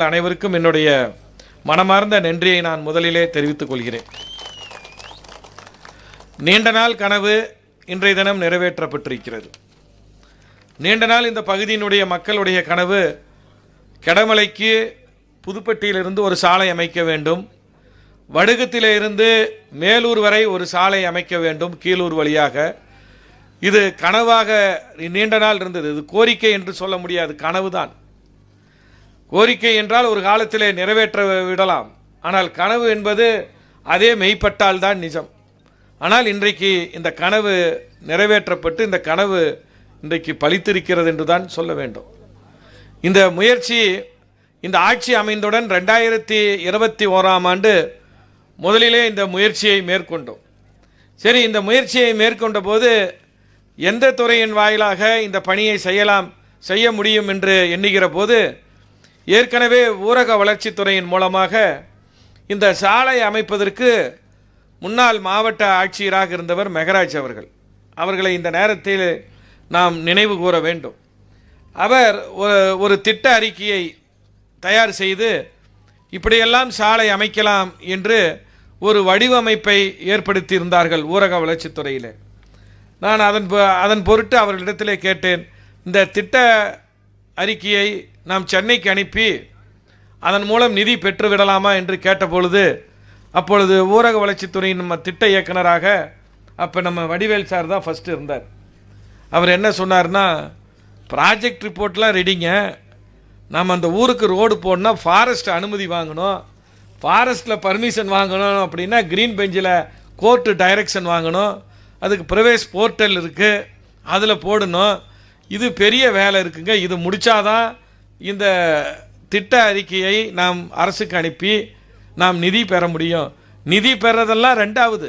அனைவருக்கும் என்னுடைய மனமார்ந்த நன்றியை நான் முதலிலே தெரிவித்துக் கொள்கிறேன். நீண்ட நாள் கனவு இன்றைய தினம் நிறைவேற்றப்பட்டிருக்கிறது. நீண்ட நாள் இந்த பகுதியினுடைய மக்களுடைய கனவு கெடமலைக்கு புதுப்பட்டியிலிருந்து ஒரு சாலை அமைக்க வேண்டும், வடுகத்திலிருந்து மேலூர் வரை ஒரு சாலை அமைக்க வேண்டும் கீழூர் வழியாக. இது கனவாக நீண்ட நாள் இருந்தது. இது கோரிக்கை என்று சொல்ல முடியாது, கனவுதான். கோரிக்கை என்றால் ஒரு காலத்திலே நிறைவேற்ற விடலாம், ஆனால் கனவு என்பது அதே மெய்ப்பட்டால் தான் நிஜம். ஆனால் இன்றைக்கு இந்த கனவு நிறைவேற்றப்பட்டு இந்த கனவு இன்றைக்கு பலித்திருக்கிறது என்று தான் சொல்ல வேண்டும். இந்த முயற்சி, இந்த ஆட்சி அமைந்தவுடன் 2021ஆம் ஆண்டு முதலிலே இந்த முயற்சியை மேற்கொண்டோம். சரி, இந்த முயற்சியை மேற்கொண்ட போது எந்த துறையின் வாயிலாக இந்த பணியை செய்ய முடியும் என்று எண்ணுகிற போது ஏற்கனவே ஊரக வளர்ச்சித்துறையின் மூலமாக இந்த சாலை அமைப்பதற்கு முன்னாள் மாவட்ட ஆட்சியராக இருந்தவர் மெகராஜ் அவர்களை இந்த நேரத்தில் நாம் நினைவு கூற வேண்டும். அவர் ஒரு திட்ட அறிக்கையை தயார் செய்து இப்படியெல்லாம் சாலை அமைக்கலாம் என்று ஒரு வடிவமைப்பை ஏற்படுத்தியிருந்தார்கள் ஊரக வளர்ச்சித்துறையில். நான் அதன் பொருட்டு அவர்களிடத்திலே கேட்டேன், இந்த திட்ட அறிக்கையை நாம் சென்னைக்கு அனுப்பி அதன் மூலம் நிதி பெற்றுவிடலாமா என்று கேட்டபொழுது, அப்பொழுது ஊரக வளர்ச்சித்துறையின் நம்ம திட்ட இயக்குனராக அப்போ நம்ம வடிவேல் சார் தான் ஃபஸ்ட்டு இருந்தார். அவர் என்ன சொன்னார்னா, ப்ராஜெக்ட் ரிப்போர்ட்லாம் ரெடிங்க, நம்ம அந்த ஊருக்கு ரோடு போடணும், ஃபாரஸ்ட் அனுமதி வாங்கணும், ஃபாரஸ்ட்டில் பர்மிஷன் வாங்கணும், அப்படின்னா க்ரீன் பெஞ்சில் கோர்ட்டு டைரக்ஷன் வாங்கணும், அதுக்கு பிரவேஷ் போர்ட்டல் இருக்குது, அதில் போடணும், இது பெரிய வேலை இருக்குங்க. இது முடித்தாதான் இந்த திட்ட அறிக்கையை நாம் அரசுக்கு அனுப்பி நாம் நிதி பெற முடியும். நிதி பெறதெல்லாம் ரெண்டாவது,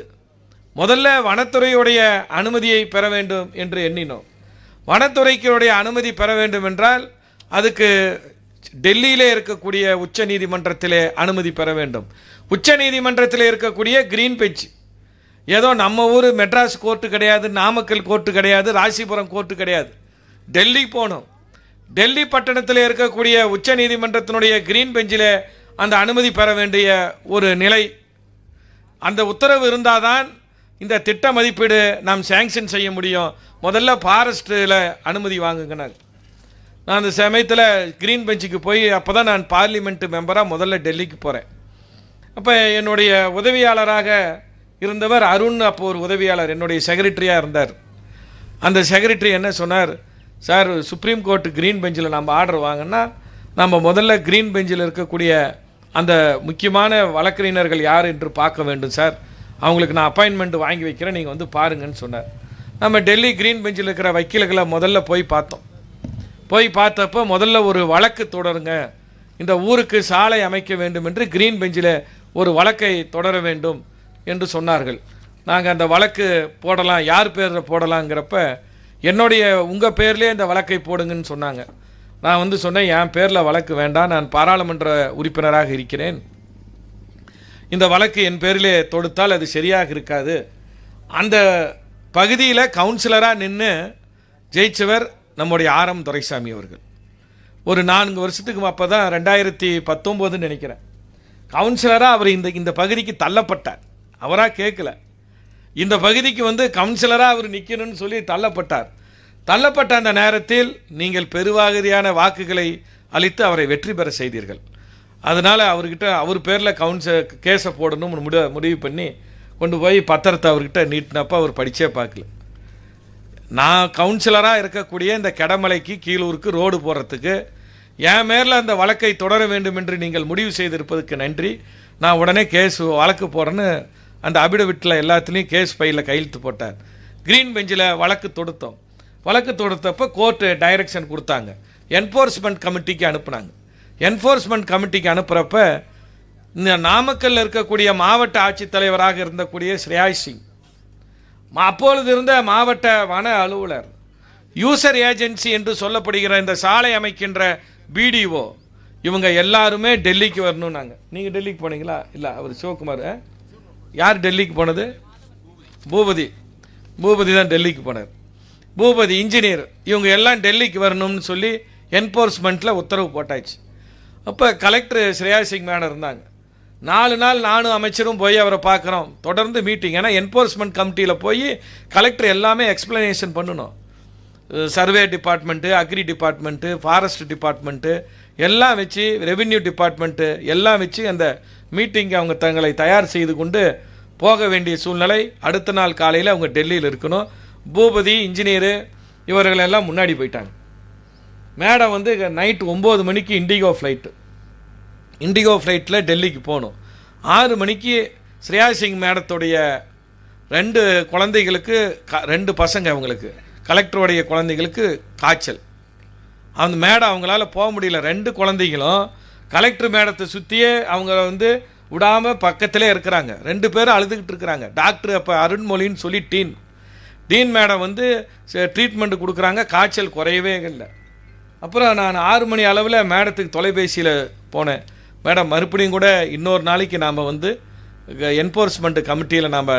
முதல்ல வனத்துறையுடைய அனுமதியை பெற வேண்டும் என்று எண்ணினோம். வனத்துறைக்குடைய அனுமதி பெற வேண்டும் என்றால் அதுக்கு டெல்லியிலே இருக்கக்கூடிய உச்ச நீதிமன்றத்திலே அனுமதி பெற வேண்டும். உச்ச நீதிமன்றத்தில் இருக்கக்கூடிய க்ரீன் பெஞ்ச், ஏதோ நம்ம ஊர் மெட்ராஸ் கோர்ட்டு கிடையாது, நாமக்கல் கோர்ட்டு கிடையாது, ராசிபுரம் கோர்ட்டு கிடையாது, டெல்லி போகணும். டெல்லி பட்டணத்தில் இருக்கக்கூடிய உச்ச நீதிமன்றத்தினுடைய க்ரீன் பெஞ்சில் அந்த அனுமதி பெற வேண்டிய ஒரு நிலை, அந்த உத்தரவு இருந்தால் தான் இந்த திட்ட மதிப்பீடு நாம் சேங்ஷன் செய்ய முடியும். முதல்ல ஃபாரஸ்ட்டில் அனுமதி வாங்குங்கனாங்க. நான் அந்த சமயத்தில் க்ரீன் பெஞ்சுக்கு போய், அப்போ தான் நான் பார்லிமெண்ட் மெம்பராக முதல்ல டெல்லிக்கு போகிறேன். அப்போ என்னுடைய உதவியாளராக இருந்தவர் அருண், அப்போ ஒரு உதவியாளர் என்னுடைய செக்ரட்டரியாக இருந்தார். அந்த செக்ரட்டரி என்ன சொன்னார், சார் சுப்ரீம் கோர்ட்டு க்ரீன் பெஞ்சில் நம்ம ஆர்டர் வாங்கினா நம்ம முதல்ல க்ரீன் பெஞ்சில் இருக்கக்கூடிய அந்த முக்கியமான வழக்கறிஞர்கள் யார் என்று பார்க்க வேண்டும் சார், அவங்களுக்கு நான் அப்பாயின்மெண்ட் வாங்கி வைக்கிறேன், நீங்கள் வந்து பாருங்கன்னு சொன்னார். நம்ம டெல்லி க்ரீன் பெஞ்சில் இருக்கிற வக்கீல்களை முதல்ல போய் பார்த்தோம். போய் பார்த்தப்போ முதல்ல ஒரு வழக்கு தொடருங்க, இந்த ஊருக்கு சாலை அமைக்க வேண்டும் என்று க்ரீன் பெஞ்சில் ஒரு வழக்கை தொடர வேண்டும் என்று சொன்னார்கள். நாங்கள் அந்த வழக்கு போடலாம், யார் பேரில் போடலாங்கிறப்ப உங்கள் பேர்லேயே இந்த வழக்கை போடுங்கன்னு சொன்னாங்க. நான் வந்து சொன்னேன், என் பேரில் வழக்கு வேண்டாம், நான் பாராளுமன்ற உறுப்பினராக இருக்கிறேன், இந்த வழக்கு என் பேரிலே தொடுத்தால் அது சரியாக இருக்காது. அந்த பகுதியில் கவுன்சிலராக நின்று ஜெயிச்சவர் நம்முடைய ஆரம் துரைசாமி அவர்கள். ஒரு 4 வருஷத்துக்கு அப்போ தான் 2019 நினைக்கிறேன், கவுன்சிலராக அவர் இந்த பகுதிக்கு தள்ளப்பட்டார். அவராக கேட்கல, இந்த பகுதிக்கு வந்து கவுன்சிலராக அவர் நிற்கணும்னு சொல்லி தள்ளப்பட்ட அந்த நேரத்தில் நீங்கள் பெருவாகதியான வாக்குகளை அளித்து அவரை வெற்றி பெற செய்தீர்கள். அதனால் அவர் பேரில் கேஸை போடணும்னு முடிவு பண்ணி கொண்டு போய் பத்திரத்தை அவர்கிட்ட நீட்டினப்போ அவர் படித்தே பார்க்கல. நான் கவுன்சிலராக இருக்கக்கூடிய இந்த கெடமலைக்கு கீழூருக்கு ரோடு போடுறதுக்கு என் மேரில் அந்த வழக்கை தொடர வேண்டும் என்று நீங்கள் முடிவு செய்திருப்பதற்கு நன்றி, நான் உடனே வழக்கு போடுறேன்னு அந்த அபிடவிட்டில் எல்லாத்துலேயும் கேஸ் ஃபைலில் கையெழுத்து போட்டார். க்ரீன் பெஞ்சில் வழக்கு தொடுத்தப்போ கோர்ட்டு டைரக்ஷன் கொடுத்தாங்க, என்ஃபோர்ஸ்மெண்ட் கமிட்டிக்கு அனுப்புனாங்க. என்ஃபோர்ஸ்மெண்ட் கமிட்டிக்கு அனுப்புகிறப்ப இந்த நாமக்கல்லில் இருக்கக்கூடிய மாவட்ட ஆட்சித்தலைவராக இருந்தக்கூடிய ஸ்ரேயாஸ் சிங், அப்பொழுது இருந்த மாவட்ட வன அலுவலர், யூசர் ஏஜென்சி என்று சொல்லப்படுகிற இந்த சாலை அமைக்கின்ற பிடிஓ, இவங்க எல்லாருமே டெல்லிக்கு வரணும்னாங்க. நீங்கள் டெல்லிக்கு போனீங்களா? இல்லை, அவர் சிவகுமார். யார் டெல்லிக்கு போனது? பூபதி தான் டெல்லிக்கு போனார். பூபதி இன்ஜினியர், இவங்க எல்லாம் டெல்லிக்கு வரணும்னு சொல்லி என்ஃபோர்ஸ்மெண்ட்டில் உத்தரவு போட்டாச்சு. அப்போ கலெக்டர் ஸ்ரேயா சிங் மேடம் இருந்தாங்க. 4 நாள் நானும் அமைச்சரும் போய் அவரை பார்க்குறோம். தொடர்ந்து மீட்டிங். ஏன்னா என்ஃபோர்ஸ்மெண்ட் கமிட்டியில் போய் கலெக்டர் எல்லாமே எக்ஸ்ப்ளனேஷன் பண்ணணும். Survey department, agri department, forest department எல்லாம் வச்சு, ரெவென்யூ டிபார்ட்மெண்ட்டு எல்லாம் வச்சு அந்த மீட்டிங்கை அவங்க தங்களை தயார் செய்து கொண்டு போக வேண்டிய சூழ்நிலை. அடுத்த நாள் காலையில் அவங்க டெல்லியில் இருக்கணும். பூபதி, இன்ஜினியரு இவர்களெல்லாம் முன்னாடி போயிட்டாங்க. மேடம் வந்து நைட்டு 9 மணிக்கு இண்டிகோ ஃப்ளைட்டில் டெல்லிக்கு போகணும். 6 மணிக்கு ஸ்ரேயா சிங் மேடத்துடைய 2 குழந்தைகளுக்கு 2 பசங்க, அவங்களுக்கு கலெக்டருடைய குழந்தைகளுக்கு காய்ச்சல். அந்த மேடம் அவங்களால போக முடியல. 2 குழந்தைகளும் கலெக்டர் மேடத்தை சுற்றியே அவங்க வந்து விடாமல் பக்கத்திலே இருக்கிறாங்க. 2 பேரும் அழுதுகிட்டு இருக்கிறாங்க. டாக்டர் அப்போ அருண்மொழின்னு சொல்லி டீன் மேடம் வந்து ட்ரீட்மெண்ட் கொடுக்குறாங்க. காய்ச்சல் குறையவே இல்லை. அப்புறம் நான் 6 மணி அளவில் மேடத்துக்கு தொலைபேசியில் போனேன். மேடம், மறுபடியும் கூட இன்னொரு நாளைக்கு நாம் வந்து என்ஃபோர்ஸ்மெண்ட் கமிட்டியில் நாம்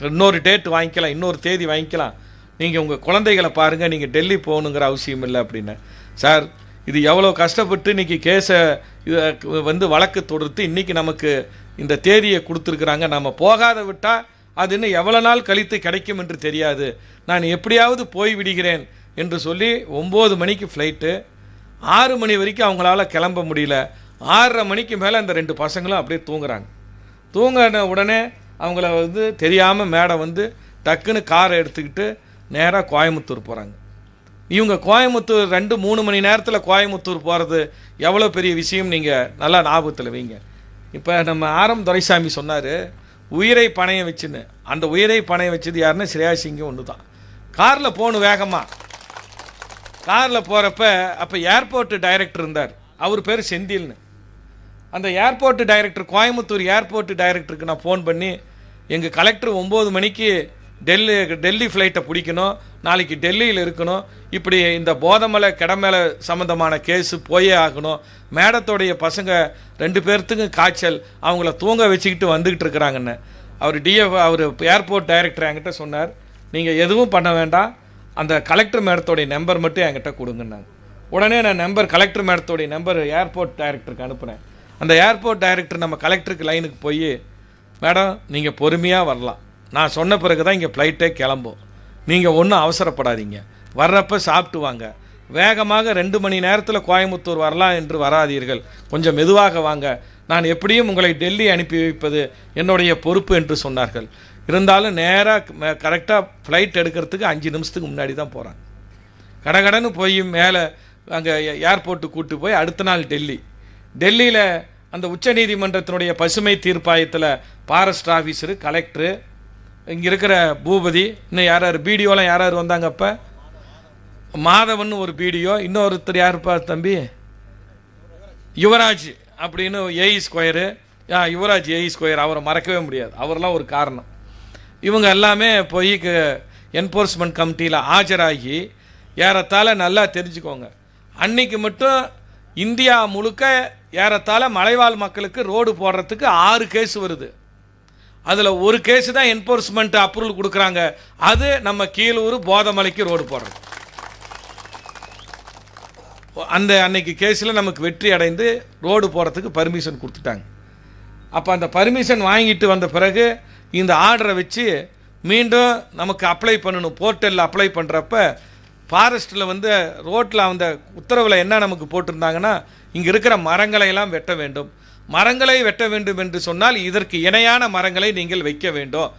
இன்னொரு டேட் வாங்கிக்கலாம், இன்னொரு தேதி வாங்கிக்கலாம். நீங்கள் உங்கள் குழந்தைகளை பாருங்கள், நீங்கள் டெல்லி போகணுங்கிற அவசியம் இல்லை அப்படின்னு. சார், இது எவ்வளோ கஷ்டப்பட்டு இன்றைக்கி கேஸை வந்து வழக்கு தொடுத்து இன்றைக்கி நமக்கு இந்த தேதியை கொடுத்துருக்குறாங்க. நம்ம போகாத விட்டால் அது இன்னும் எவ்வளோ நாள் கழித்து கிடைக்கும் என்று தெரியாது. நான் எப்படியாவது போய் விடுகிறேன் என்று சொல்லி 9 மணிக்கு ஃப்ளைட்டு. 6 மணி வரைக்கும் அவங்களால கிளம்ப முடியல. 6:30 மணிக்கு மேலே அந்த 2 பசங்களும் அப்படியே தூங்குறாங்க. தூங்கின உடனே அவங்கள வந்து தெரியாமல் மேடம் வந்து டக்குன்னு காரை எடுத்துக்கிட்டு நேராக கோயம்புத்தூர் போகிறாங்க. இவங்க கோயம்புத்தூர் 2-3 மணி நேரத்தில் கோயம்புத்தூர் போகிறது எவ்வளோ பெரிய விஷயம் நீங்கள் நல்லா ஞாபகத்தில் வைங்க. இப்போ நம்ம ஆரம் துரைசாமி சொன்னார், உயிரை பணையம் வச்சுன்னு. அந்த உயிரை பணையம் வச்சது யாருன்னா ஸ்ரேயா சிங்கும் ஒன்று தான். காரில் போகணும் வேகமாக. காரில் போகிறப்ப அப்போ ஏர்போர்ட் டைரக்டர் இருந்தார். அவர் பேர் செந்தில்னு. அந்த ஏர்போர்ட் டைரக்டர், கோயம்புத்தூர் ஏர்போர்ட் டைரக்டருக்கு நான் ஃபோன் பண்ணி, எங்கள் கலெக்டர் 9 மணிக்கு டெல்லி ஃப்ளைட்டை பிடிக்கணும், நாளைக்கு டெல்லியில் இருக்கணும், இப்படி இந்த போதமலை கிடமேலை சம்மந்தமான கேஸு போயே ஆகணும், மேடத்தோடைய பசங்க 2 பேர்த்துக்கும் காய்ச்சல், அவங்கள தூங்க வச்சுக்கிட்டு வந்துக்கிட்டு இருக்கிறாங்கன்னு அவர் ஏர்போர்ட் டைரக்டர் என்கிட்ட சொன்னார். நீங்கள் எதுவும் பண்ண வேண்டாம், அந்த கலெக்டர் மேடத்தோடைய நம்பர் மட்டும் என்கிட்ட கொடுங்கன்னாங்க. உடனே நான் கலெக்டர் மேடத்தோடைய நம்பர் ஏர்போர்ட் டைரக்டருக்கு அனுப்புனேன். அந்த ஏர்போர்ட் டைரக்டர் நம்ம கலெக்டருக்கு லைனுக்கு போய், மேடம் நீங்கள் பொறுமையாக வரலாம், நான் சொன்ன பிறகு தான் இங்கே ஃப்ளைட்டே கிளம்பும், நீங்கள் ஒன்றும் அவசரப்படாதீங்க, வர்றப்ப சாப்பிட்டு வாங்க, வேகமாக 2 மணி நேரத்தில் கோயம்புத்தூர் வரலாம் என்று வராதீர்கள், கொஞ்சம் மெதுவாக வாங்க, நான் எப்படியும் உங்களை டெல்லி அனுப்பி வைப்பது என்னுடைய பொறுப்பு என்று சொன்னார்கள். இருந்தாலும் நேராக கரெக்டாக ஃப்ளைட் எடுக்கிறதுக்கு 5 நிமிஷத்துக்கு முன்னாடி தான் போகிறாங்க. கடகடன்னு போய் மேலே அங்கே ஏர்போர்ட்டுக்கு கூப்பிட்டு போய் அடுத்த நாள் டெல்லியில் அந்த உச்சநீதிமன்றத்தினுடைய பசுமை தீர்ப்பாயத்தில் ஃபாரஸ்ட் ஆஃபீஸரு, கலெக்டரு, இங்கே இருக்கிற பூபதி, இன்னும் யார் பிடிஓலாம் யார் வந்தாங்க. அப்போ மாதவன் ஒரு பிடிஓ, இன்னொருத்தர் யாருப்பா தம்பி, யுவராஜ் அப்படின்னு AE square, Yuvraj AE square, அவரை மறக்கவே முடியாது, அவரெல்லாம் ஒரு காரணம். இவங்க எல்லாமே போய் என்ஃபோர்ஸ்மெண்ட் கமிட்டியில் ஆஜராகி ஏறத்தாழ நல்லா தெரிஞ்சுக்கோங்க, அன்னைக்கு மட்டும் இந்தியா முழுக்க ஏறத்தாழ மலைவாழ் மக்களுக்கு ரோடு போடுறதுக்கு 6 கேஸ் வருது. அதில் ஒரு கேஸு தான் என்ஃபோர்ஸ்மெண்ட் அப்ரூவல் கொடுக்குறாங்க, அது நம்ம கீழூர் போதமலைக்கு ரோடு போடுறது. அன்னைக்கு கேஸில் நமக்கு வெற்றி அடைந்து ரோடு போடுறதுக்கு பர்மிஷன் கொடுத்துட்டாங்க. அப்போ அந்த பர்மிஷன் வாங்கிட்டு வந்த பிறகு இந்த ஆர்டரை வச்சு மீண்டும் நமக்கு அப்ளை பண்ணணும். போர்ட்டலில் அப்ளை பண்ணுறப்ப ஃபாரஸ்ட்டில் வந்து ரோட்டில் அந்த உத்தரவில் என்ன நமக்கு போட்டிருந்தாங்கன்னா, இங்கே இருக்கிற மரங்களை எல்லாம் வெட்ட வேண்டும், மரங்களை வெட்ட வேண்டும் என்று சொன்னால் இதற்கு இணையான மரங்களை நீங்கள் வைக்க வேண்டும்,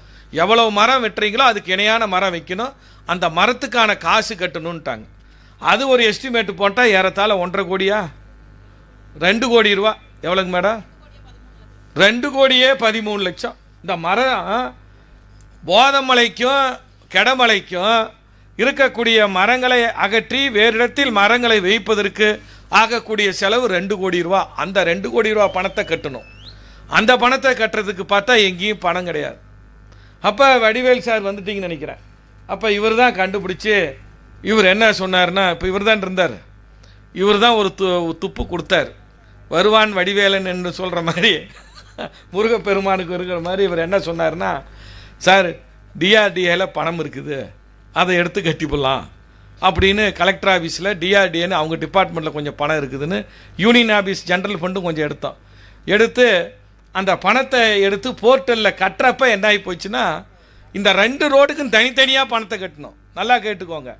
எவ்வளோ மரம் வெட்டுறீங்களோ அதுக்கு இணையான மரம் வைக்கணும், அந்த மரத்துக்கான காசு கட்டணுன்ட்டாங்க. அது ஒரு எஸ்டிமேட்டு போட்டால் ஏறத்தாழ 1.5 கோடியா 2 கோடி ரூபா. எவ்வளோங்க மேடம்? 2 கோடியே 13 லட்சம். இந்த மரம் போதமலைக்கும் கெடமலைக்கும் இருக்கக்கூடிய மரங்களை அகற்றி வேறு இடத்தில் மரங்களை வைப்பதற்கு ஆகக்கூடிய செலவு 2 கோடி ரூபா. அந்த 2 கோடி ரூபா பணத்தை கட்டணும். அந்த பணத்தை கட்டுறதுக்கு பார்த்தா எங்கேயும் பணம் கிடையாது. அப்போ வடிவேல் சார் வந்துட்டிங்கன்னு நினைக்கிறேன். அப்போ இவர் தான் கண்டுபிடிச்சி, இவர் என்ன சொன்னார்னா, இப்போ இவர் தான் இருந்தார், இவர் தான் ஒரு துப்பு கொடுத்தார். வருவான் வடிவேலன் என்று சொல்கிற மாதிரி முருகப்பெருமானுக்கு இருக்கிற மாதிரி இவர் என்ன சொன்னார்னா, சார் டிஆர்டிஏல பணம் இருக்குது, அதை எடுத்து கட்டி போடலாம் அப்படின்னு கலெக்டர் ஆஃபீஸில் டிஆர்டிஏன்னு அவங்க டிபார்ட்மெண்ட்டில் கொஞ்சம் பணம் இருக்குதுன்னு யூனியன் ஆஃபீஸ் ஜென்ரல் ஃபண்டும் கொஞ்சம் எடுத்து அந்த பணத்தை எடுத்து போர்ட்டலில் கட்டுறப்ப என்ன ஆகி போச்சுன்னா இந்த 2 ரோடுக்கும் தனித்தனியாக பணத்தை கட்டணும். நல்லா கேட்டுக்கோங்க.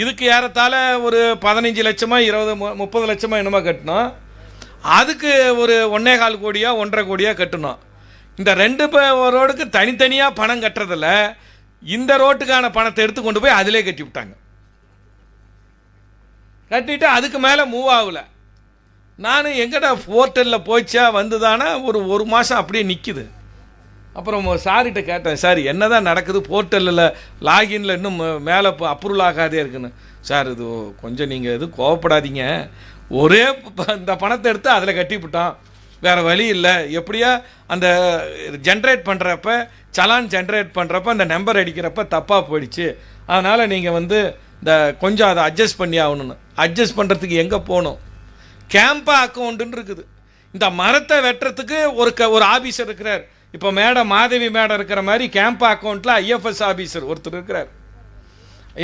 இதுக்கு ஏறத்தாழ ஒரு 15 லட்சமா 20-30 லட்சமா என்னமோ கட்டணும். அதுக்கு ஒரு 1.25 கோடியா 1.5 கோடியா கட்டணும். இந்த 2 ரோடுக்கு தனித்தனியாக பணம் கட்டுறதில்ல, இந்த ரோட்டுக்கான பணத்தை எடுத்து கொண்டு போய் அதிலே கட்டி விட்டாங்க. கட்டிட்டு அதுக்கு மேலே மூவ் ஆகல. நான் எங்கடா போர்ட்டலில் போச்சா வந்துதானா ஒரு மாதம் அப்படியே நிற்கிது. அப்புறம் சார்கிட்ட கேட்டேன், சார் என்ன தான் நடக்குது, போர்ட்டலில் லாகின்ல இன்னும் மேலே அப்ரூவல் ஆகாதே இருக்குன்னு. சார் இது கொஞ்சம் நீங்கள் எதுவும் கோவப்படாதீங்க, ஒரே இந்த பணத்தை எடுத்து அதில் கட்டிவிட்டோம், வேறு வழி இல்லை. எப்படியா அந்த ஜென்ரேட் பண்ணுறப்ப சலான் ஜென்ரேட் பண்ணுறப்ப அந்த நம்பர் அடிக்கிறப்ப தப்பாக போயிடுச்சு, அதனால் நீங்கள் வந்து இந்த கொஞ்சம் அதை அட்ஜஸ்ட் பண்ணி ஆகணுன்னு. அட்ஜஸ்ட் பண்ணுறதுக்கு எங்கே போகணும்? கேம்பா அக்கௌண்ட்டுன்னு இருக்குது. இந்த மரத்தை வெட்டுறதுக்கு ஒரு ஆஃபீஸர் இருக்கிறார். இப்போ மாதவி மேடம் இருக்கிற மாதிரி கேம்பா அக்கௌண்ட்டில் ஐஎஃப்எஸ் ஆஃபீஸர் ஒருத்தர் இருக்கிறார்.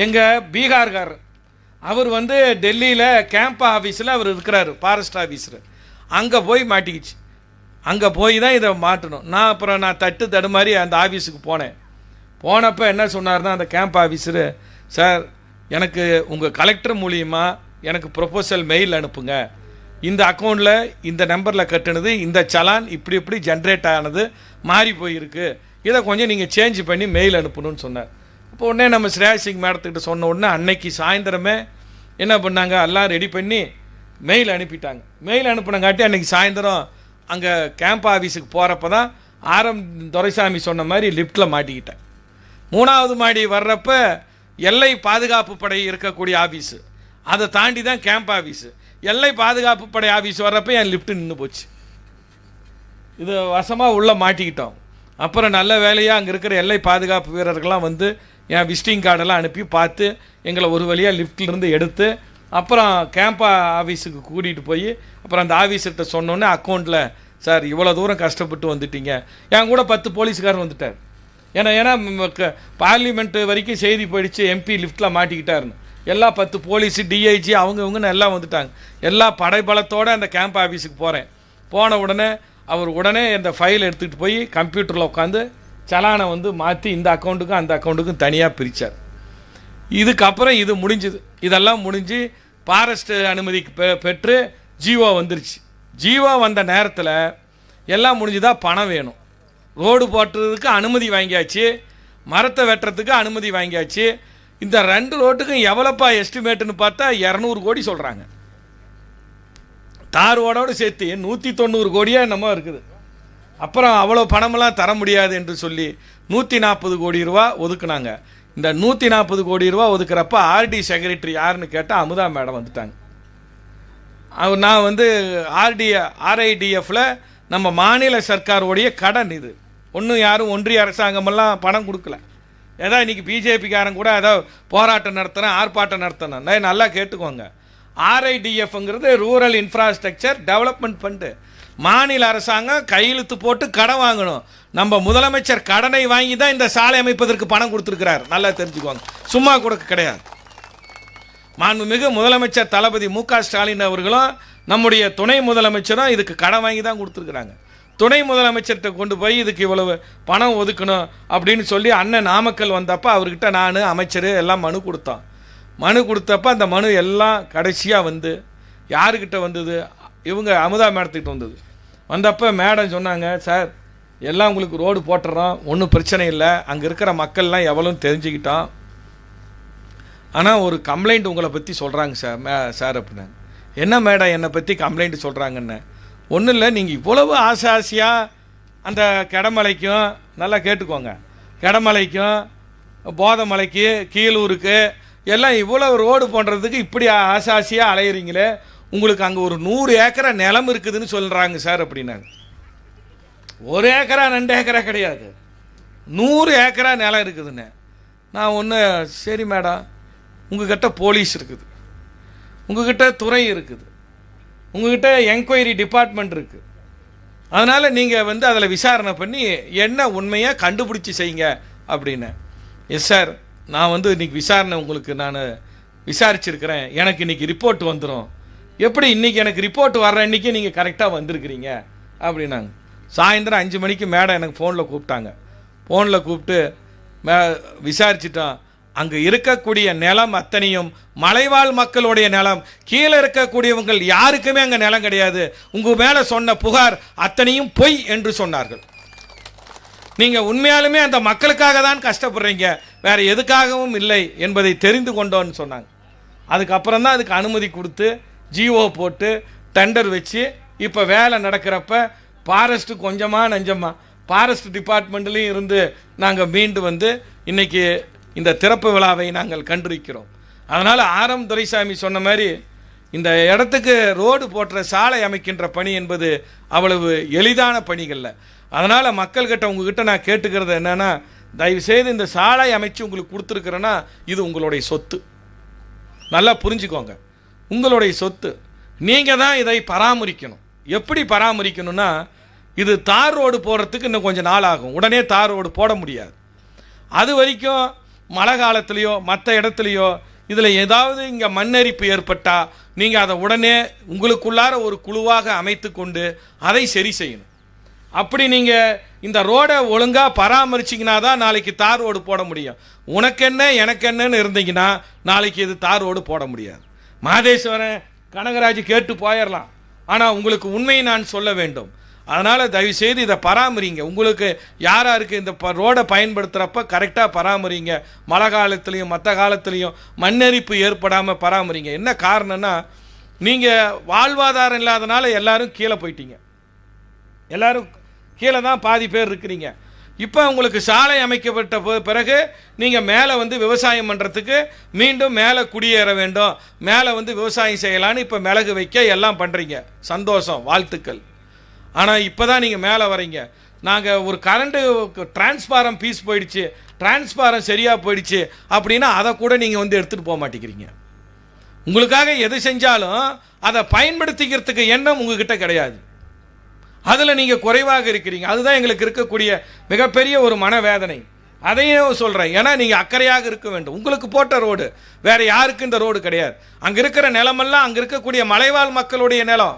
எங்கள் பீகார்கார் அவர் வந்து டெல்லியில் கேம்பா ஆஃபீஸில் அவர் இருக்கிறார், ஃபாரஸ்ட் ஆஃபீஸர். அங்கே போய் மாட்டிக்கிச்சு. அங்கே போய் தான் இதை மாட்டணும். நான் தட்டு தடுமாறி அந்த ஆஃபீஸுக்கு போனப்போ என்ன சொன்னார்னா அந்த கேம்ப் ஆஃபீஸரு, சார் எனக்கு உங்கள் கலெக்டர் மூலியமா எனக்கு ப்ரொபோசல் மெயில் அனுப்புங்க, இந்த அக்கௌண்ட்டில் இந்த நம்பரில் கட்டுனது இந்த சலான் இப்படி ஜென்ரேட் ஆனது மாறி போயிருக்கு, இதை கொஞ்சம் நீங்கள் சேஞ்ச் பண்ணி மெயில் அனுப்பணும்னு சொன்னார். இப்போ உடனே நம்ம ஸ்ரேயா சிங் மேடத்துக்கிட்ட சொன்ன உடனே அன்னைக்கு சாயந்தரமே என்ன பண்ணாங்க, எல்லாம் ரெடி பண்ணி மெயில் அனுப்பிட்டாங்க. மெயில் அனுப்பினங்காட்டி அன்றைக்கி சாயந்தரம் அங்கே கேம்ப் ஆஃபீஸுக்கு போகிறப்ப தான் துரைசாமி சொன்ன மாதிரி லிஃப்ட்டில் மாட்டிக்கிட்டேன். 3வது மாடி வர்றப்ப எல்லை பாதுகாப்பு படை இருக்கக்கூடிய ஆஃபீஸு, அதை தாண்டி தான் கேம்ப் ஆஃபீஸு. எல்லை பாதுகாப்பு படை ஆஃபீஸ் வர்றப்ப என் லிஃப்ட்டு நின்று போச்சு. இது வசமாக உள்ளே மாட்டிக்கிட்டோம். அப்புறம் நல்ல வேலையாக அங்கே இருக்கிற எல்லை பாதுகாப்பு வீரர்கள்லாம் வந்து என் விசிட்டிங் கார்டெல்லாம் அனுப்பி பார்த்து எங்களை ஒரு வழியாக லிஃப்ட்லேருந்து எடுத்து அப்புறம் கேம்பா ஆஃபீஸுக்கு கூட்டிகிட்டு போய் அப்புறம் அந்த ஆஃபீஸர்கிட்ட சொன்னோன்னே அக்கௌண்ட்டில், சார் இவ்வளோ தூரம் கஷ்டப்பட்டு வந்துட்டீங்க, என் கூட 10 போலீஸ்காரர் வந்துட்டார். ஏன்னா பார்லிமெண்ட்டு வரைக்கும் செய்தி போயிடுச்சு, எம்பி லிஃப்ட்டில் மாட்டிக்கிட்டாருன்னு. எல்லா 10 போலீஸு டிஐஜி அவங்கவுங்கன்னு எல்லாம் வந்துட்டாங்க. எல்லா படைபலத்தோடு அந்த கேம்ப் ஆஃபீஸுக்கு போன உடனே அவர் உடனே இந்த ஃபைல் எடுத்துகிட்டு போய் கம்ப்யூட்டரில் உட்காந்து சலானை வந்து மாற்றி இந்த அக்கௌண்ட்டுக்கும் அந்த அக்கௌண்ட்டுக்கும் தனியாக பிரித்தார். இதுக்கப்புறம் இது முடிஞ்சுது. இதெல்லாம் முடிஞ்சு ஃபாரஸ்ட் அனுமதிக்கு பெற்று ஜீவோ வந்துருச்சு. ஜீவோ வந்த நேரத்தில் எல்லாம் முடிஞ்சுதா, பணம் வேணும். ரோடு போட்டுறதுக்கு அனுமதி வாங்கியாச்சு, மரத்தை வெட்டுறதுக்கு அனுமதி வாங்கியாச்சு. இந்த 2 ரோட்டுக்கும் எவ்வளோப்பா எஸ்டிமேட்டுன்னு பார்த்தா 200 கோடி சொல்கிறாங்க. தார் ரோடோடு சேர்த்து 190 கோடியாக என்னமோ இருக்குது. அப்புறம் அவ்வளோ பணமெல்லாம் தர முடியாது என்று சொல்லி 140 கோடி ரூபா ஒதுக்குனாங்க. இந்த 140 கோடி ரூபா ஒதுக்குறப்ப ஆர்டி செக்ரட்டரி யாருன்னு கேட்டால் அமுதா மேடம் வந்துட்டாங்க. நான் வந்து ஆர்ஐடிஎஃப்பில் நம்ம மாநில சர்க்காரோடைய கடன் இது. ஒன்றும் யாரும் ஒன்றிய அரசாங்கமெல்லாம் பணம் கொடுக்கல. ஏதாவது இன்றைக்கி பிஜேபிக்காரன் கூட ஏதாவது போராட்டம் நடத்துகிறேன், ஆர்ப்பாட்டம் நடத்தினேன். நல்லா கேட்டுக்கோங்க, ஆர்ஐடிஎஃப்ங்கிறது ரூரல் இன்ஃப்ராஸ்ட்ரக்சர் டெவலப்மெண்ட் ஃபண்டு. மாநில அரசாங்கம் கையெழுத்து போட்டு கடன் வாங்கணும். நம்ம முதலமைச்சர் கடனை வாங்கி தான் இந்த சாலை அமைப்பதற்கு பணம் கொடுத்துருக்கிறார். நல்லா தெரிஞ்சுக்குவாங்க, சும்மா கொடுக்க கிடையாது. மாண்புமிகு முதலமைச்சர் தளபதி மு.க. ஸ்டாலின் அவர்களும் நம்முடைய துணை முதலமைச்சரும் இதுக்கு கடன் வாங்கி தான் கொடுத்துருக்குறாங்க. துணை முதலமைச்சர்கிட்ட கொண்டு போய் இதுக்கு இவ்வளவு பணம் ஒதுக்கணும் அப்படின்னு சொல்லி அண்ணன் நாமக்கல் வந்தப்போ அவர்கிட்ட நான் அமைச்சர் எல்லாம் மனு கொடுத்தோம். மனு கொடுத்தப்ப அந்த மனு எல்லாம் கடைசியாக வந்து யாருக்கிட்ட வந்தது, இவங்க அமுதா மேடத்துக்கிட்ட வந்தது. வந்தப்போ மேடம் சொன்னாங்க, சார் எல்லாம் உங்களுக்கு ரோடு போட்டுறோம், ஒன்றும் பிரச்சனை இல்லை, அங்கே இருக்கிற மக்கள்லாம் எவ்வளோ தெரிஞ்சுக்கிட்டோம், ஆனால் ஒரு கம்ப்ளைண்ட் உங்களை பற்றி சொல்கிறாங்க சார் அப்படின்னாங்க. என்ன மேடம் என்னை பற்றி கம்ப்ளைண்ட் சொல்கிறாங்கன்னு? ஒன்றும் இல்லை, நீங்கள் இவ்வளவு ஆசையாக அந்த கெடமலைக்கும், நல்லா கேட்டுக்கோங்க, கெடமலைக்கும் போதமலைக்கு கீழூருக்கு எல்லாம் இவ்வளோ ரோடு போடுறதுக்கு இப்படி ஆசையாக அலையிறீங்களே, உங்களுக்கு அங்கே ஒரு 100 ஏக்கரா நிலம் இருக்குதுன்னு சொல்கிறாங்க சார் அப்படின்னாங்க. 1 ஏக்கரா 2 ஏக்கரா கிடையாது, 100 ஏக்கரா நிலம் இருக்குதுன்னு. நான் ஒன்று, சரி மேடம், உங்ககிட்ட போலீஸ் இருக்குது, உங்ககிட்ட துறை இருக்குது, உங்ககிட்ட என்கொயரி டிபார்ட்மெண்ட் இருக்குது, அதனால் நீங்கள் வந்து அதில் விசாரணை பண்ணி என்ன உண்மையாக கண்டுபிடிச்சி செய்யுங்க அப்படின்னு. எஸ் சார், நான் வந்து இன்றைக்கி விசாரணை உங்களுக்கு நான் விசாரிச்சிருக்கிறேன், எனக்கு இன்றைக்கி ரிப்போர்ட் வந்துடும். எப்படி இன்றைக்கி எனக்கு ரிப்போர்ட் வர்ற அன்றைக்கி நீங்கள் கரெக்டாக வந்திருக்கிறீங்க அப்படின்னாங்க. சாயந்தரம் 5 மணிக்கு மேடம் எனக்கு ஃபோனில் கூப்பிட்டாங்க. ஃபோனில் கூப்பிட்டு விசாரிச்சிட்டோம். அங்கே இருக்கக்கூடிய நிலம் அத்தனையும் மலைவாழ் மக்களுடைய நிலம். கீழே இருக்கக்கூடியவங்க யாருக்குமே அங்கே நிலம் கிடையாது. உங்கள் மேலே சொன்ன புகார் அத்தனையும் பொய் என்று சொன்னார்கள். நீங்கள் உண்மையாலுமே அந்த மக்களுக்காக தான் கஷ்டப்படுறீங்க, வேறு எதுக்காகவும் இல்லை என்பதை தெரிந்து கொண்டோன்னு சொன்னாங்க. அதுக்கப்புறம் தான் அதுக்கு அனுமதி கொடுத்து ஜிஓ போட்டு டெண்டர் வச்சு இப்போ வேலை நடக்கிறப்ப ஃபாரஸ்ட்டு கொஞ்சமாக நஞ்சமாக ஃபாரஸ்ட் டிபார்ட்மெண்ட்லேயும் இருந்து நாங்கள் மீண்டு வந்து இன்றைக்கி இந்த திறப்பு விழாவை நாங்கள் கண்டிருக்கிறோம். அதனால் ஆரம் துரைசாமி சொன்ன மாதிரி இந்த இடத்துக்கு ரோடு போட்டுற சாலை அமைக்கின்ற பணி என்பது அவ்வளவு எளிதான பணிகளில். அதனால் மக்கள்கிட்ட உங்ககிட்ட நான் கேட்டுக்கிறது என்னென்னா, தயவுசெய்து இந்த சாலை அமைச்சு உங்களுக்கு கொடுத்துருக்குறேன்னா இது உங்களுடைய சொத்து, நல்லா புரிஞ்சுக்கோங்க. உங்களுடைய சொத்து, நீங்கள் தான் இதை பராமரிக்கணும். எப்படி பராமரிக்கணும்னா, இது தார் ரோடு போடுறதுக்கு இன்னும் கொஞ்சம் நாள் ஆகும், உடனே தார் ரோடு போட முடியாது. அது வரைக்கும் மழை காலத்துலேயோ மற்ற இடத்துலையோ இதில் ஏதாவது இங்கே மண்ணரிப்பு ஏற்பட்டால் நீங்கள் அதை உடனே உங்களுக்குள்ளார ஒரு குழுவாக அமைத்து கொண்டு அதை சரி செய்யணும். அப்படி நீங்கள் இந்த ரோடை ஒழுங்காக பராமரிச்சிங்கன்னா தான் நாளைக்கு தார் ரோடு போட முடியும். உனக்கு என்ன எனக்கு என்னன்னு இருந்தீங்கன்னா நாளைக்கு இது தார் ரோடு போட முடியாது. மாதேஸ்வரன் கனகராஜ் கேட்டு போயிடலாம், ஆனால் உங்களுக்கு உண்மையை நான் சொல்ல வேண்டும். அதனால் தயவுசெய்து இதை பராமரிங்க. உங்களுக்கு யாராருக்கு இந்த ரோடை பயன்படுத்துகிறப்ப கரெக்டாக பராமரிங்க. மழை காலத்துலேயும் மற்ற காலத்துலேயும் மண்ணரிப்பு ஏற்படாமல் பராமரிங்க. என்ன காரணம்னா, நீங்கள் வாழ்வாதாரம் இல்லாதனால எல்லாரும் கீழே போயிட்டீங்க, எல்லாரும் கீழே தான் பாதி பேர் இருக்கிறீங்க. இப்போ உங்களுக்கு சாலை அமைக்கப்பட்ட பிறகு நீங்கள் மேலே வந்து விவசாயம் பண்ணுறதுக்கு மீண்டும் மேலே குடியேற வேண்டும், மேலே வந்து விவசாயம் செய்யலான்னு இப்போ மிளகு வைக்க எல்லாம் பண்ணுறீங்க. சந்தோஷம், வாழ்த்துக்கள். ஆனால் இப்போ தான் நீங்கள் மேலே வரீங்க. நாங்கள் ஒரு கரண்ட்டு டிரான்ஸ்பாரம் பீஸ் போயிடுச்சு, டிரான்ஸ்பாரம் சரியாக போயிடுச்சு அப்படின்னா அதை கூட நீங்கள் வந்து எடுத்துகிட்டு போக மாட்டேங்கிறீங்க. உங்களுக்காக எது செஞ்சாலும் அதை பயன்படுத்திக்கிறதுக்கு எண்ணம் உங்ககிட்ட கிடையாது. அதில் நீங்கள் குறைவாக இருக்கிறீங்க. அதுதான் எங்களுக்கு இருக்கக்கூடிய மிகப்பெரிய ஒரு மனவேதனை. அதையும் சொல்கிறேன், ஏன்னா நீங்கள் அக்கறையாக இருக்க வேண்டும். உங்களுக்கு போட்ட ரோடு, வேறு யாருக்கு இந்த ரோடு கிடையாது. அங்கே இருக்கிற நிலமெல்லாம் அங்கே இருக்கக்கூடிய மலைவாழ் மக்களுடைய நிலம்.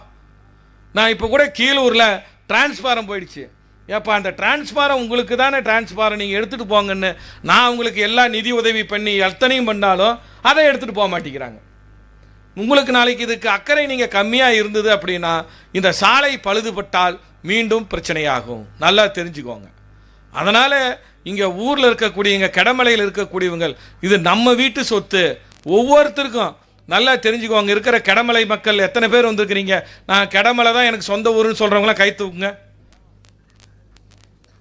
நான் இப்போ கூட கீழூரில் டிரான்ஸ்பாரம் போயிடுச்சு. ஏப்பா அந்த டிரான்ஸ்பாரம் உங்களுக்கு தானே, டிரான்ஸ்பாரம் நீங்கள் எடுத்துகிட்டு போங்கன்னு நான் உங்களுக்கு எல்லா நிதி உதவி பண்ணி எத்தனையும் பண்ணாலும் அதை எடுத்துகிட்டு போக மாட்டேங்கிறாங்க. உங்களுக்கு நாளைக்கு இதுக்கு அக்கறை நீங்கள் கம்மியாக இருந்தது அப்படின்னா இந்த சாலை பழுதுபட்டால் மீண்டும் பிரச்சனையாகும், நல்லா தெரிஞ்சுக்கோங்க. அதனால் இங்கே ஊரில் இருக்கக்கூடிய இங்கே கடமலையில் இருக்கக்கூடியவங்க இது நம்ம வீட்டு சொத்து. ஒவ்வொருத்தருக்கும் நல்லா தெரிஞ்சுக்கோங்க. இருக்கிற கடமலை மக்கள் எத்தனை பேர் வந்திருக்கிறீங்க? நான் கடமலை தான் எனக்கு சொந்த ஊருன்னு சொல்கிறவங்களாம் கை தூக்குங்க,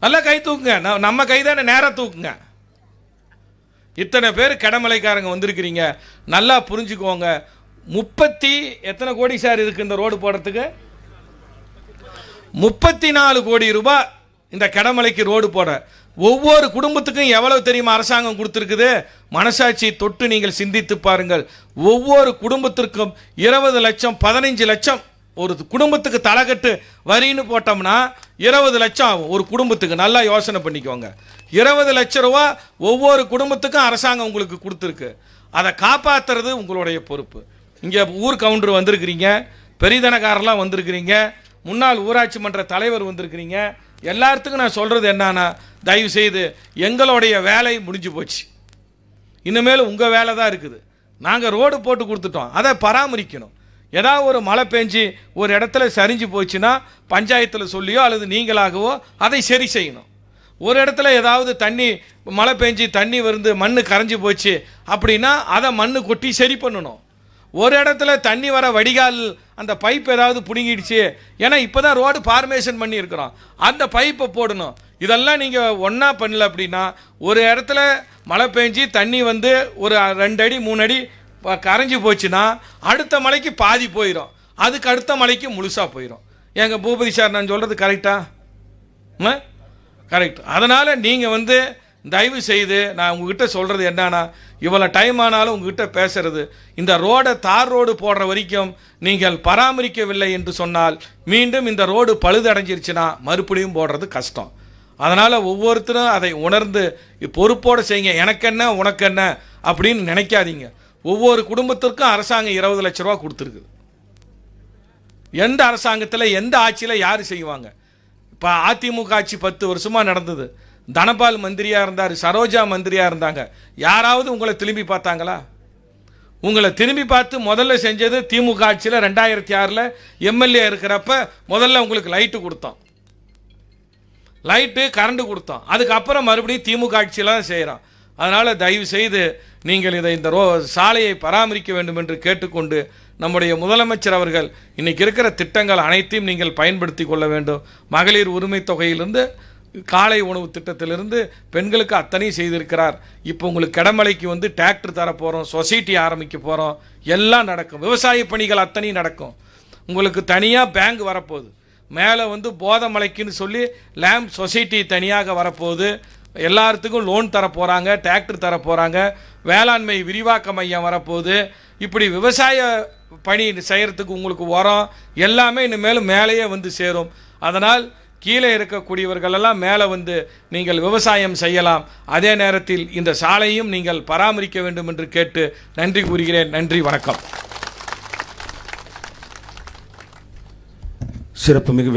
நல்லா கை தூக்குங்க. நம்ம கை தானே, நேராக தூக்குங்க. இத்தனை பேர் கடமலைக்காரங்க வந்திருக்கிறீங்க, நல்லா புரிஞ்சுக்கோங்க. 30 எத்தனை கோடி சார் இருக்குது இந்த ரோடு போடுறதுக்கு? 34 கோடி ரூபாய் இந்த கடமலைக்கு ரோடு போட. ஒவ்வொரு குடும்பத்துக்கும் எவ்வளவு தெரியுமா அரசாங்கம் கொடுத்துருக்குது? மனசாட்சி தொட்டு நீங்கள் சிந்தித்து பாருங்கள். ஒவ்வொரு குடும்பத்திற்கும் 20 லட்சம் 15 லட்சம் ஒரு குடும்பத்துக்கு தலைக்கட்டு வரின்னு போட்டோம்னா 20 லட்சம் ஆகும் ஒரு குடும்பத்துக்கு. நல்லா யோசனை பண்ணிக்கோங்க. 20 லட்சம் ரூபா ஒவ்வொரு குடும்பத்துக்கும் அரசாங்கம் உங்களுக்கு கொடுத்துருக்கு. அதை காப்பாற்றுறது உங்களுடைய பொறுப்பு. இங்கே ஊர் கவுண்டர் வந்திருக்கிறீங்க, பெரிதனக்காரெல்லாம் வந்திருக்கிறீங்க, முன்னாள் ஊராட்சி மன்ற தலைவர் வந்திருக்கிறீங்க. எல்லாத்துக்கும் நான் சொல்கிறது என்னன்னா, தயவு செய்து எங்களுடைய வேலை முடிஞ்சு போச்சு, இனிமேல் உங்கள் வேலை தான் இருக்குது. நாங்கள் ரோடு போட்டு கொடுத்துட்டோம், அதை பராமரிக்கணும். ஏதாவது ஒரு மழை பெஞ்சு ஒரு இடத்துல சரிஞ்சு போச்சுன்னா பஞ்சாயத்தில் சொல்லியோ அல்லது நீங்களாகவோ அதை சரி செய்யணும். ஒரு இடத்துல ஏதாவது தண்ணி மழை பெஞ்சு தண்ணி வந்து மண் கரைஞ்சி போச்சு அப்படின்னா அதை மண் கொட்டி சரி பண்ணணும். ஒரு இடத்துல தண்ணி வர வடிகால் அந்த பைப் ஏதாவது பிடுங்கிடுச்சு, ஏன்னா இப்போ தான் ரோடு ஃபார்மேஷன் பண்ணியிருக்கிறோம், அந்த பைப்பை போடணும். இதெல்லாம் நீங்கள் ஒன்றா பண்ணல அப்படின்னா ஒரு இடத்துல மழை பெஞ்சு தண்ணி வந்து ஒரு 2 அடி 3 அடி கரைஞ்சி போச்சுன்னா அடுத்த மலைக்கு பாதி போயிடும், அதுக்கு அடுத்த மலைக்கு முழுசாக போயிடும். எங்கள் பூபதி சார் நான் சொல்கிறது கரெக்டா? கரெக்ட். அதனால் நீங்கள் வந்து தயவு செய்து நான் உங்ககிட்ட சொல்கிறது என்னன்னா, இவ்வளோ டைம் ஆனாலும் உங்ககிட்ட பேசுறது, இந்த ரோடை தார் ரோடு போடுற வரைக்கும் நீங்கள் பராமரிக்கவில்லை என்று சொன்னால் மீண்டும் இந்த ரோடு பழுதடைஞ்சிருச்சுன்னா மறுபடியும் போடுறது கஷ்டம். அதனால் ஒவ்வொருத்தரும் அதை உணர்ந்து பொறுப்போடு செய்யுங்க. எனக்கு என்ன உனக்கு என்ன அப்படின்னு நினைக்காதீங்க. ஒவ்வொரு குடும்பத்திற்கும் அரசாங்கம் 20 லட்ச ரூபா கொடுத்துருக்குது. எந்த அரசாங்கத்தில் எந்த ஆட்சியில் யார் செய்வாங்க? இப்போ அதிமுக ஆட்சி 10 வருஷமாக நடந்தது. தனபால் மந்திரியாக இருந்தார், சரோஜா மந்திரியாக இருந்தாங்க. யாராவது உங்களை திரும்பி பார்த்தாங்களா? உங்களை திரும்பி பார்த்து முதல்ல செஞ்சது திமுக ஆட்சியில் 2006 எம்எல்ஏ இருக்கிறப்ப முதல்ல உங்களுக்கு லைட்டு கொடுத்தோம், லைட்டு கரண்ட் கொடுத்தோம். அதுக்கப்புறம் மறுபடியும் திமுக ஆட்சியில் தான் செய்கிறோம். அதனால் தயவு செய்து நீங்கள் இந்த சாலையை பராமரிக்க வேண்டும் என்று கேட்டுக்கொண்டு, நம்முடைய முதலமைச்சர் அவர்கள் இன்றைக்கி இருக்கிற திட்டங்கள் அனைத்தையும் நீங்கள் பயன்படுத்தி கொள்ள வேண்டும். மகளிர் உரிமை தொகையிலிருந்து காலை உணவு திட்டத்திலிருந்து பெண்களுக்கு அத்தனையும் செய்திருக்கிறார். இப்போ உங்களுக்கு கடமலைக்கு டிராக்டர் தரப்போகிறோம், சொசைட்டி ஆரம்பிக்க போகிறோம், எல்லாம் நடக்கும். விவசாய பணிகள் அத்தனையும் நடக்கும். உங்களுக்கு தனியாக பேங்க் வரப்போகுது. மேலே போதமலைக்குன்னு சொல்லி லேம்ப் சொசைட்டி தனியாக வரப்போகுது. எல்லாத்துக்கும் லோன் தர போகிறாங்க, டிராக்டர் தர போகிறாங்க, வேளாண்மை விரிவாக்க மையம் வரப்போகுது. இப்படி விவசாய பணி செய்கிறதுக்கு உங்களுக்கு உரம் எல்லாமே இனிமேல் மேலேயே சேரும். அதனால் கீழே இருக்கக்கூடியவர்களெல்லாம் மேலே நீங்கள் விவசாயம் செய்யலாம். அதே நேரத்தில் இந்த சாலையும் நீங்கள் பராமரிக்க வேண்டும் என்று கேட்டு நன்றி கூறுகிறேன். நன்றி, வணக்கம். சிறப்புமிகு